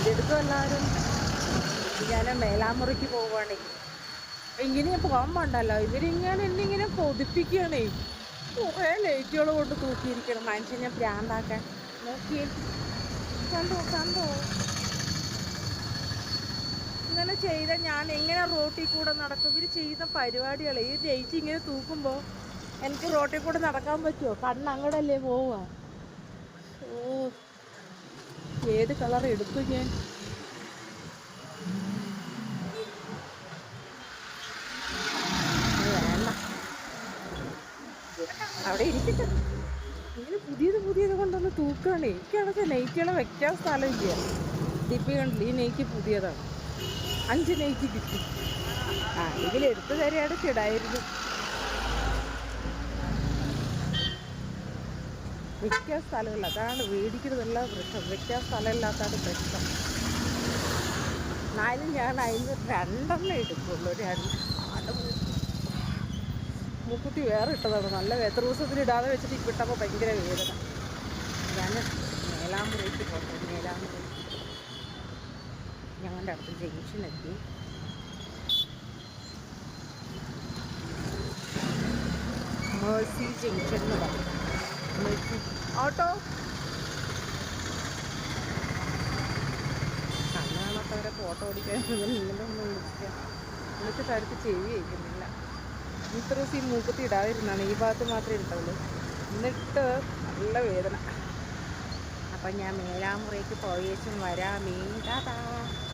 എന്തെടുക്കും എല്ലാവരും. ഞാൻ മേലാമുറിക്ക് പോവുകയാണേ. ഇങ്ങനെ പോകാൻ പാടല്ലോ, ഇവരിങ്ങനെ എന്നിങ്ങനെ കൊതിപ്പിക്കുകയാണേ. കുറേ ലൈറ്റുകൾ കൊണ്ട് തൂക്കിയിരിക്കണം മനുഷ്യനെ പ്രാന്താക്കാൻ. നോക്കിയേ, കണ്ടോ കണ്ടോ, ഇങ്ങനെ ചെയ്ത ഞാൻ എങ്ങനെ റോട്ടിൽ കൂടെ നടക്കും? ഇവർ ചെയ്യുന്ന പരിപാടികൾ, ഈ ലൈറ്റ് ഇങ്ങനെ തൂക്കുമ്പോൾ എനിക്ക് റോട്ടിൽ കൂടെ നടക്കാൻ പറ്റുമോ? കണ്ണ് അങ്ങോട്ടല്ലേ പോവുക. ഓ, ഏത് കളർ എടുക്കും ഞാൻ? വേണ്ട, അവിടെ ഇരിക്കട്ടെ. ഇങ്ങനെ പുതിയത് കൊണ്ടൊന്ന് തൂക്കുകയാണേ. എനിക്കാണെങ്കിൽ നെയ്റ്റുകളെ വെക്കാൻ സ്ഥലമില്ല. ഇപ്പം കണ്ടില്ല, ഈ നെയ്ക്ക് പുതിയതാണ്. 5 നെയ്റ്റ് കിട്ടി. ഇതിലെടുത്ത് തരികയാണ് കിടായിരുന്നു. വെക്കാൻ സ്ഥലമില്ല, അതാണ് മേടിക്കുന്നതെല്ലാം പ്രശ്നം. വെക്കാൻ സ്ഥലമില്ലാത്തതാണ് പ്രശ്നം. എന്നാലും ഞാൻ അതിന് 2 എടുക്കുള്ളൂ. 2 മൂക്കുത്തി വേറെ ഇട്ടതാണ്. നല്ല എത്ര ദിവസത്തിന് ഇടാതെ വെച്ചിട്ട് ഇപ്പം ഇട്ടപ്പോൾ ഭയങ്കര വേദന. ഞാൻ മേലാമുറിക്ക് പോട്ടെ. മേലാമുറി ഞങ്ങളുടെ അടുത്ത് ജംഗ്ഷനെത്തി. മേഴ്സി ജംഗ്ഷൻ എന്ന് പറയും. Mercy auto. കണ്ണ് കാണാത്തവരെ ഫോട്ടോ ഓടിക്കാൻ ഇങ്ങനെ ഒന്ന് വിളിച്ചിട്ട് അടുത്ത് ചെവി വയ്ക്കുന്നില്ല. ഇത്ര ദിവസം ഈ മൂക്കത്തി ഇടാതിരുന്നാണ്, ഈ ഭാഗത്ത് മാത്രമേ ഇട്ടുള്ളൂ. എന്നിട്ട് നല്ല വേദന. അപ്പം ഞാൻ മേലാമുറയ്ക്ക് പോയേച്ചും വരാമേ. ടാറ്റാ.